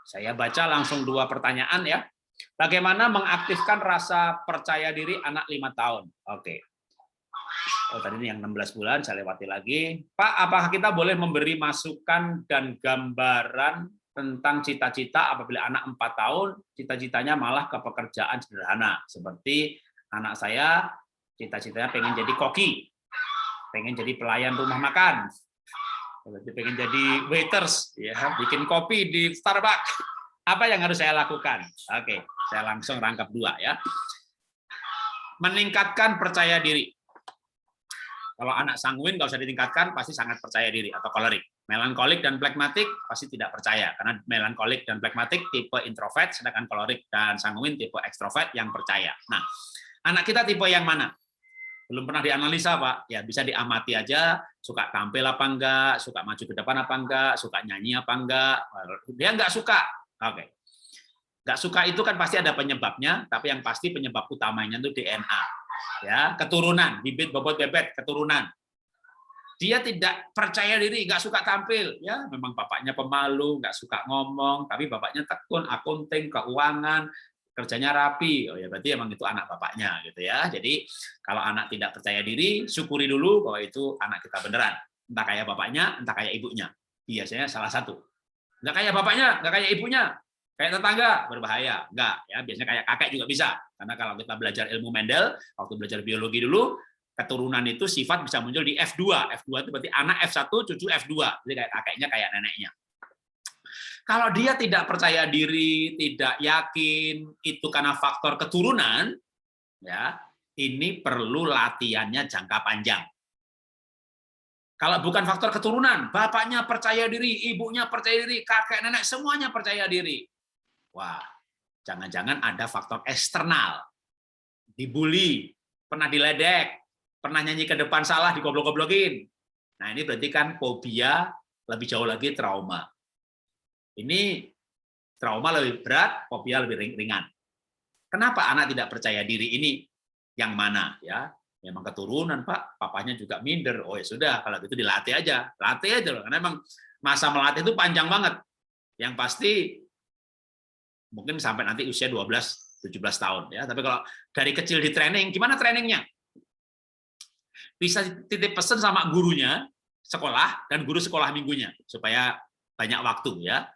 Saya baca langsung 2 pertanyaan ya. Bagaimana mengaktifkan rasa percaya diri anak 5 tahun? Oke. Oh, tadi ini yang 16 bulan, saya lewati lagi. Pak, apakah kita boleh memberi masukan dan gambaran tentang cita-cita apabila anak 4 tahun, cita-citanya malah ke pekerjaan sederhana. Seperti anak saya, cita-citanya pengen jadi koki, pengen jadi pelayan rumah makan, pengen jadi waiters, ya, bikin kopi di Starbucks. Apa yang harus saya lakukan? Oke, saya langsung rangkap 2 ya. Meningkatkan percaya diri. Kalau anak sanguin nggak usah ditingkatkan, pasti sangat percaya diri atau kolerik. Melankolik dan flekmatik pasti tidak percaya, karena melankolik dan flekmatik tipe introvert, sedangkan kolerik dan sanguin tipe ekstrovert yang percaya. Nah, anak kita tipe yang mana? Belum pernah dianalisa, Pak. Ya bisa diamati aja, suka tampil apa enggak, suka maju ke depan apa enggak, suka nyanyi apa enggak. Dia nggak suka. Oke. Nggak suka itu kan pasti ada penyebabnya, tapi yang pasti penyebab utamanya itu DNA. Ya, keturunan, bibit bobot bebet, keturunan. Dia tidak percaya diri, nggak suka tampil. Ya, memang bapaknya pemalu, nggak suka ngomong, tapi bapaknya tekun, akunting, keuangan, kerjanya rapi. Oh ya, berarti emang itu anak bapaknya gitu ya. Jadi kalau anak tidak percaya diri, syukuri dulu bahwa itu anak kita beneran. Entah kayak bapaknya, entah kayak ibunya. Biasanya salah satu. Nggak kayak bapaknya, nggak kayak ibunya. Kayak tetangga, berbahaya. Enggak, ya biasanya kayak kakek juga bisa. Karena kalau kita belajar ilmu Mendel, waktu belajar biologi dulu, keturunan itu sifat bisa muncul di F2. F2 itu berarti anak F1, cucu F2. Jadi kayak kakeknya, kayak neneknya. Kalau dia tidak percaya diri, tidak yakin, itu karena faktor keturunan, ya ini perlu latihannya jangka panjang. Kalau bukan faktor keturunan, bapaknya percaya diri, ibunya percaya diri, kakek, nenek, semuanya percaya diri. Wah, jangan-jangan ada faktor eksternal. Dibully, pernah diledek, pernah nyanyi ke depan salah, digoblok-goblokin. Nah, ini berarti kan fobia, lebih jauh lagi trauma. Ini trauma lebih berat, fobia lebih ringan. Kenapa anak tidak percaya diri ini? Yang mana? Ya, memang keturunan, Pak. Papanya juga minder. Oh ya sudah, kalau gitu dilatih aja. Latih aja loh, karena memang masa melatih itu panjang banget. Yang pasti mungkin sampai nanti usia 12-17 tahun ya. Tapi kalau dari kecil di training, gimana trainingnya? Bisa titip pesan sama gurunya sekolah dan guru sekolah minggunya supaya banyak waktu ya.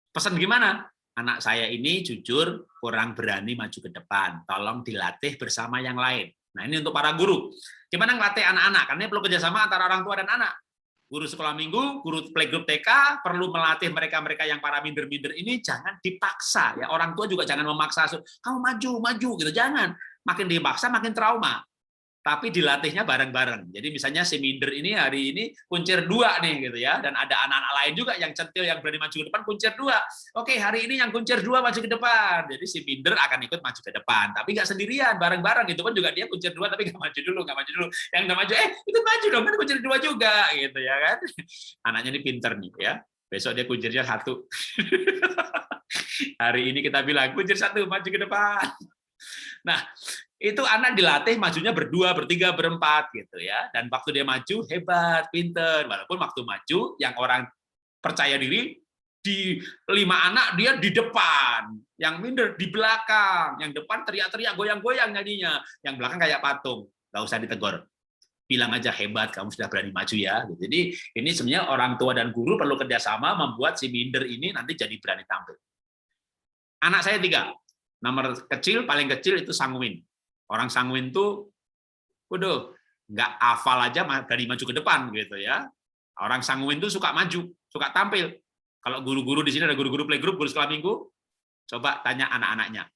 Pesan gimana? Anak saya ini jujur kurang berani maju ke depan. Tolong dilatih bersama yang lain. Nah, ini untuk para guru. Gimana ngelatih anak-anak? Karena ini perlu kerjasama antara orang tua dan anak. Guru sekolah minggu, guru playgroup TK perlu melatih mereka-mereka yang para minder-minder ini jangan dipaksa ya. Orang tua juga jangan memaksa, kamu maju gitu, jangan. Makin dipaksa makin trauma. Tapi dilatihnya bareng-bareng. Jadi misalnya si minder ini hari ini kuncir 2 nih gitu ya, dan ada anak-anak lain juga yang centil yang berani maju ke depan kuncir 2. Oke, hari ini yang kuncir 2 maju ke depan. Jadi si minder akan ikut maju ke depan, tapi nggak sendirian, bareng-bareng. Itu pun juga dia kuncir 2 tapi nggak maju dulu. Yang nggak maju, ikut maju dong, kan kuncir 2 juga gitu ya kan. Anaknya ini pinter nih ya. Besok dia kuncirnya 1. Hari ini kita bilang kuncir 1 maju ke depan. Nah, itu anak dilatih majunya berdua, bertiga, berempat gitu ya. Dan waktu dia maju hebat, pinter. Walaupun waktu maju yang orang percaya diri di 5 anak dia di depan, yang minder di belakang, yang depan teriak-teriak, goyang-goyang nyanyinya, yang belakang kayak patung. Nggak usah ditegur. Bilang aja hebat, kamu sudah berani maju ya. Jadi ini sebenarnya orang tua dan guru perlu kerjasama membuat si minder ini nanti jadi berani tampil. Anak saya 3. Nomor kecil, paling kecil itu sanguin. Orang sanguin tuh, waduh, nggak hafal aja berani maju ke depan gitu ya. Orang sanguin tuh suka maju, suka tampil. Kalau guru-guru di sini ada guru-guru playgroup, guru sekolah minggu, coba tanya anak-anaknya.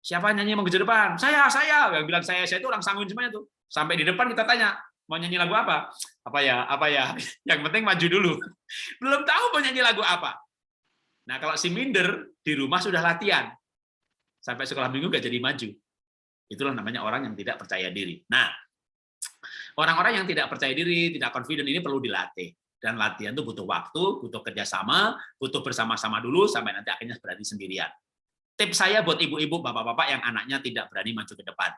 Siapa nyanyi mau ke depan? Saya. Yang bilang saya itu orang sanguin semuanya tuh. Sampai di depan kita tanya, mau nyanyi lagu apa? Apa ya? Yang penting maju dulu. Belum tahu mau nyanyi lagu apa. Nah, kalau si minder di rumah sudah latihan. Sampai sekolah minggu nggak jadi maju. Itulah namanya orang yang tidak percaya diri. Nah, orang-orang yang tidak percaya diri, tidak confident ini perlu dilatih. Dan latihan itu butuh waktu, butuh kerjasama, butuh bersama-sama dulu, sampai nanti akhirnya berani sendirian. Tips saya buat ibu-ibu, bapak-bapak yang anaknya tidak berani maju ke depan.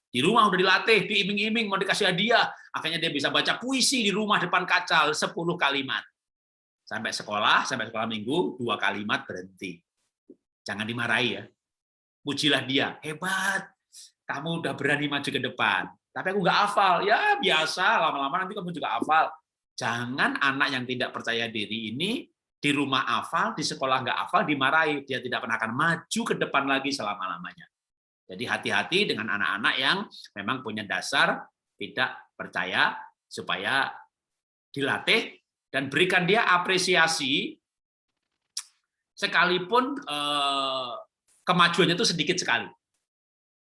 Di rumah udah dilatih, diiming-iming, mau dikasih hadiah, akhirnya dia bisa baca puisi di rumah depan kaca 10 kalimat. Sampai sekolah minggu, 2 kalimat berhenti. Jangan dimarahi ya. Pujilah dia, hebat, kamu udah berani maju ke depan. Tapi aku nggak hafal, ya biasa, lama-lama nanti kamu juga hafal. Jangan anak yang tidak percaya diri ini di rumah hafal, di sekolah nggak hafal, dimarahi. Dia tidak pernah akan maju ke depan lagi selama-lamanya. Jadi hati-hati dengan anak-anak yang memang punya dasar tidak percaya, supaya dilatih dan berikan dia apresiasi sekalipun kemajuannya itu sedikit sekali.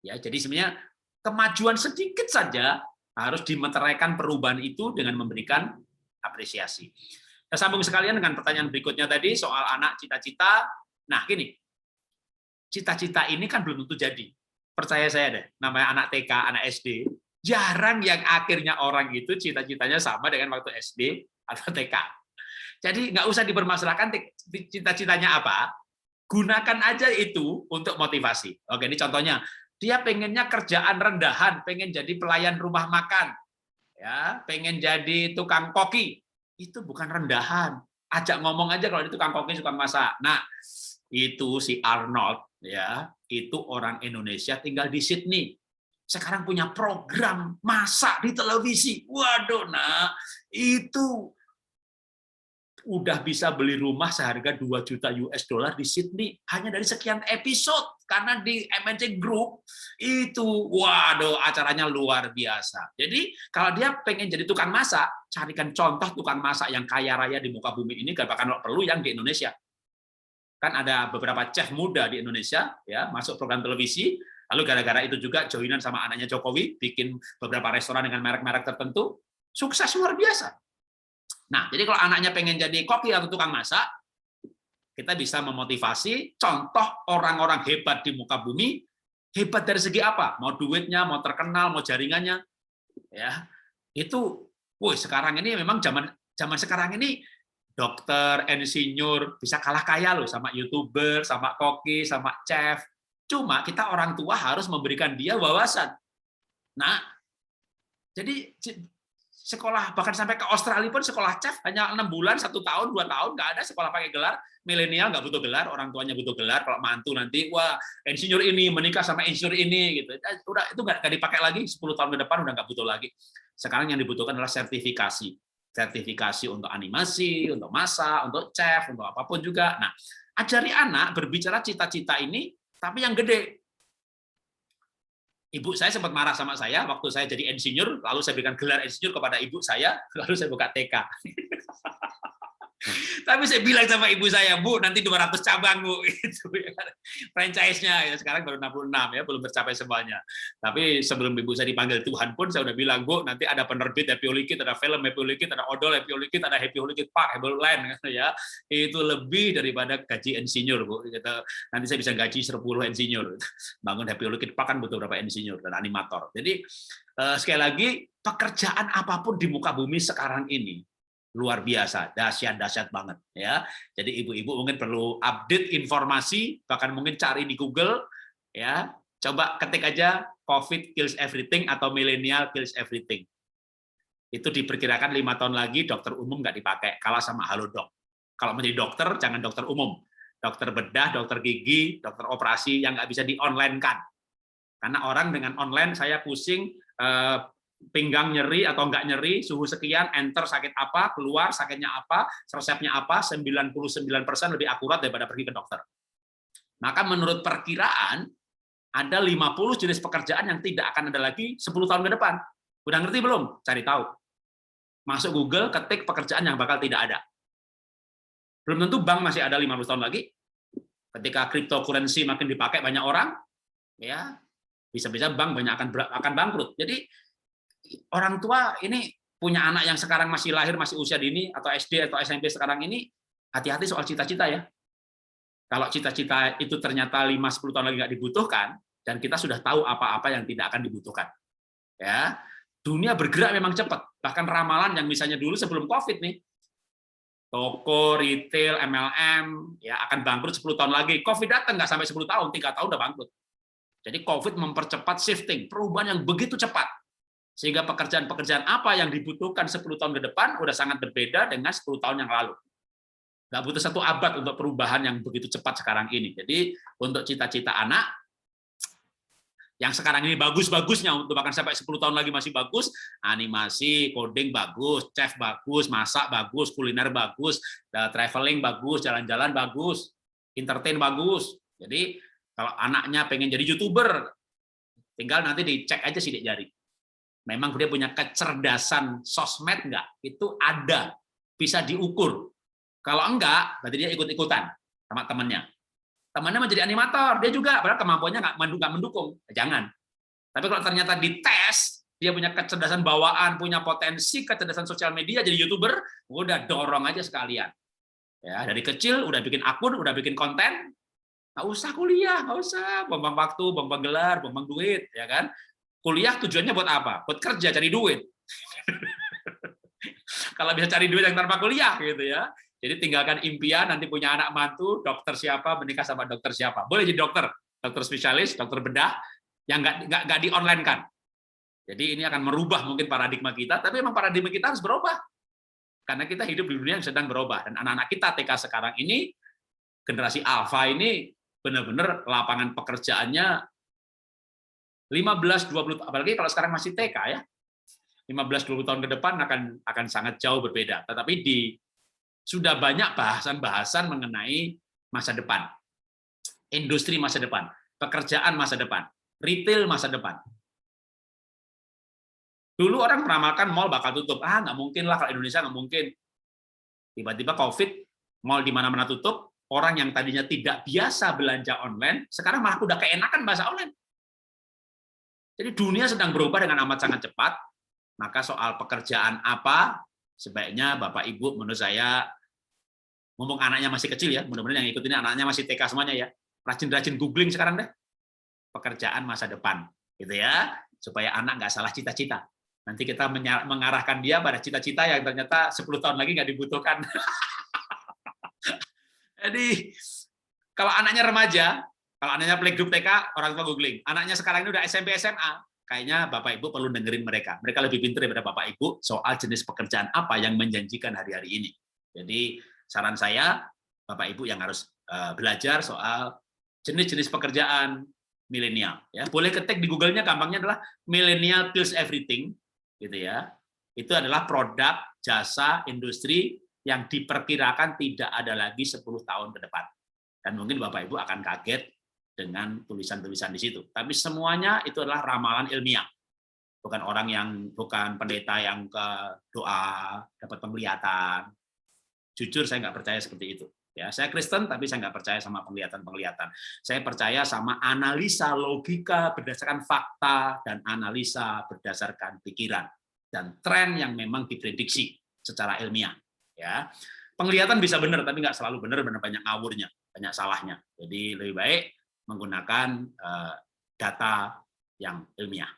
Ya, jadi sebenarnya kemajuan sedikit saja harus dimeteraikan perubahan itu dengan memberikan apresiasi. Kita sambung sekalian dengan pertanyaan berikutnya tadi soal anak cita-cita. Nah, gini, cita-cita ini kan belum tentu jadi. Percaya saya deh, namanya anak TK, anak SD, jarang yang akhirnya orang itu cita-citanya sama dengan waktu SD atau TK. Jadi nggak usah dipermasalahkan cita-citanya apa, gunakan aja itu untuk motivasi. Oke, ini contohnya, dia pengennya kerjaan rendahan, pengen jadi pelayan rumah makan, ya, pengen jadi tukang koki, itu bukan rendahan. Ajak ngomong aja kalau dia tukang koki, tukang masak. Nah, itu si Arnold, ya, itu orang Indonesia tinggal di Sydney. Sekarang punya program masak di televisi. Waduh, nah itu udah bisa beli rumah seharga 2 juta US dollar di Sydney hanya dari sekian episode, karena di MNC Group itu waduh acaranya luar biasa. Jadi kalau dia pengen jadi tukang masak, carikan contoh tukang masak yang kaya raya di muka bumi ini, gak bahkan perlu yang di Indonesia. Kan ada beberapa chef muda di Indonesia ya masuk program televisi, lalu gara-gara itu juga joinan sama anaknya Jokowi bikin beberapa restoran dengan merek-merek tertentu, sukses luar biasa. Nah, jadi kalau anaknya pengen jadi koki atau tukang masak, kita bisa memotivasi contoh orang-orang hebat di muka bumi. Hebat dari segi apa? Mau duitnya, mau terkenal, mau jaringannya, ya. Itu, sekarang ini memang zaman sekarang ini dokter, insinyur bisa kalah kaya loh sama YouTuber, sama koki, sama chef. Cuma kita orang tua harus memberikan dia wawasan. Nah, jadi sekolah, bahkan sampai ke Australia pun sekolah chef hanya 6 bulan, 1 tahun, 2 tahun, nggak ada sekolah pakai gelar. Milenial nggak butuh gelar, orang tuanya butuh gelar. Kalau mantu nanti, wah insinyur ini menikah sama insinyur ini, gitu. Udah itu nggak dipakai lagi, 10 tahun ke depan udah nggak butuh lagi. Sekarang yang dibutuhkan adalah sertifikasi untuk animasi, untuk masak, untuk chef, untuk apapun juga. Nah, ajari anak berbicara cita-cita ini, tapi yang gede. Ibu saya sempat marah sama saya waktu saya jadi insinyur, lalu saya berikan gelar insinyur kepada ibu saya, lalu saya buka TK. Tapi saya bilang sama ibu saya, Bu, nanti 200 cabang, Bu. Itu ya. Franchise-nya ya sekarang baru 66 ya, belum tercapai semuanya. Tapi sebelum ibu saya dipanggil Tuhan pun saya udah bilang, Bu, nanti ada penerbit Happy Holy Kid, ada film Happy Holy Kid, ada odol Happy Holy Kid, ada Happy Holy Kid Park, Happy Land gitu ya. Itu lebih daripada gaji insinyur, Bu. Gitu. Nanti saya bisa gaji 10 insinyur. Bangun Happy Holy Kid Park kan butuh berapa insinyur dan animator. Jadi sekali lagi, pekerjaan apapun di muka bumi sekarang ini luar biasa, dahsyat banget ya. Jadi ibu-ibu mungkin perlu update informasi, bahkan mungkin cari di Google ya. Coba ketik aja COVID kills everything atau millennial kills everything. Itu diperkirakan 5 tahun lagi dokter umum nggak dipakai, kalah sama Halodoc. Kalau menjadi dokter jangan dokter umum, dokter bedah, dokter gigi, dokter operasi yang nggak bisa di-online-kan. Karena orang dengan online saya pusing, pinggang nyeri atau enggak nyeri, suhu sekian, enter sakit apa, keluar sakitnya apa, resepnya apa, 99% lebih akurat daripada pergi ke dokter. Maka menurut perkiraan, ada 50 jenis pekerjaan yang tidak akan ada lagi 10 tahun ke depan. Udah ngerti belum? Cari tahu. Masuk Google, ketik pekerjaan yang bakal tidak ada. Belum tentu bank masih ada 50 tahun lagi. Ketika cryptocurrency makin dipakai banyak orang, ya bisa-bisa bank banyak akan bangkrut. Jadi orang tua ini punya anak yang sekarang masih lahir, masih usia dini, atau SD atau SMP sekarang ini, hati-hati soal cita-cita ya. Kalau cita-cita itu ternyata 5-10 tahun lagi nggak dibutuhkan, dan kita sudah tahu apa-apa yang tidak akan dibutuhkan. Ya, dunia bergerak memang cepat. Bahkan ramalan yang misalnya dulu sebelum COVID nih, toko, retail, MLM, ya akan bangkrut 10 tahun lagi. COVID datang nggak sampai 10 tahun, 3 tahun udah bangkrut. Jadi COVID mempercepat shifting, perubahan yang begitu cepat. Sehingga pekerjaan-pekerjaan apa yang dibutuhkan 10 tahun ke depan udah sangat berbeda dengan 10 tahun yang lalu. Nggak butuh 1 abad untuk perubahan yang begitu cepat sekarang ini. Jadi untuk cita-cita anak yang sekarang ini bagus-bagusnya, untuk bahkan sampai 10 tahun lagi masih bagus, animasi, coding bagus, chef bagus, masak bagus, kuliner bagus, traveling bagus, jalan-jalan bagus, entertain bagus. Jadi kalau anaknya pengen jadi YouTuber, tinggal nanti dicek aja sidik jari. Memang dia punya kecerdasan sosmed nggak? Itu ada, bisa diukur. Kalau enggak, berarti dia ikut-ikutan sama temannya. Temannya menjadi animator, dia juga, padahal kemampuannya nggak mendukung. Jangan. Tapi kalau ternyata dites, dia punya kecerdasan bawaan, punya potensi kecerdasan sosial media, jadi YouTuber, udah dorong aja sekalian. Ya, dari kecil udah bikin akun, udah bikin konten, nggak usah kuliah, nggak usah buang waktu, buang gelar, buang duit, ya kan? Kuliah tujuannya buat apa? Buat kerja, cari duit. Kalau bisa cari duit yang tanpa kuliah, gitu ya. Jadi tinggalkan impian, nanti punya anak mantu, dokter siapa, menikah sama dokter siapa. Boleh jadi dokter spesialis, dokter bedah, yang nggak di-online-kan. Jadi ini akan merubah mungkin paradigma kita, tapi memang paradigma kita harus berubah. Karena kita hidup di dunia yang sedang berubah. Dan anak-anak kita TK sekarang ini, generasi alfa ini, benar-benar lapangan pekerjaannya 15-20, apalagi kalau sekarang masih TK ya, 15-20 tahun ke depan akan sangat jauh berbeda. Tetapi sudah banyak bahasan-bahasan mengenai masa depan, industri masa depan, pekerjaan masa depan, retail masa depan. Dulu orang meramalkan mall bakal tutup. Nggak mungkin lah kalau Indonesia, nggak mungkin. Tiba-tiba COVID, mall di mana-mana tutup, orang yang tadinya tidak biasa belanja online, sekarang malah udah keenakan bahasa online. Jadi dunia sedang berubah dengan amat sangat cepat, maka soal pekerjaan apa, sebaiknya Bapak Ibu menurut saya, ngomong anaknya masih kecil ya, mudah-mudahan yang ikut ini anaknya masih TK semuanya ya, rajin-rajin googling sekarang deh, pekerjaan masa depan, gitu ya, supaya anak nggak salah cita-cita. Nanti kita mengarahkan dia pada cita-cita yang ternyata 10 tahun lagi nggak dibutuhkan. Jadi, kalau anaknya remaja, kalau anaknya playgroup TK, orang tua googling. Anaknya sekarang ini udah SMP, SMA, kayaknya Bapak Ibu perlu dengerin mereka. Mereka lebih pintar daripada Bapak Ibu soal jenis pekerjaan apa yang menjanjikan hari-hari ini. Jadi, saran saya, Bapak Ibu yang harus belajar soal jenis-jenis pekerjaan milenial. Ya, boleh ketik di Google-nya, gampangnya adalah millennial kills everything, gitu ya. Itu adalah produk, jasa, industri yang diperkirakan tidak ada lagi 10 tahun ke depan. Dan mungkin Bapak Ibu akan kaget dengan tulisan-tulisan di situ. Tapi semuanya itu adalah ramalan ilmiah. Bukan pendeta yang ke doa, dapat penglihatan. Jujur saya nggak percaya seperti itu. Ya, saya Kristen tapi saya nggak percaya sama penglihatan-penglihatan. Saya percaya sama analisa logika berdasarkan fakta dan analisa berdasarkan pikiran dan tren yang memang diprediksi secara ilmiah. Ya, penglihatan bisa benar tapi nggak selalu benar banyak ngawurnya, banyak salahnya. Jadi lebih baik menggunakan data yang ilmiah.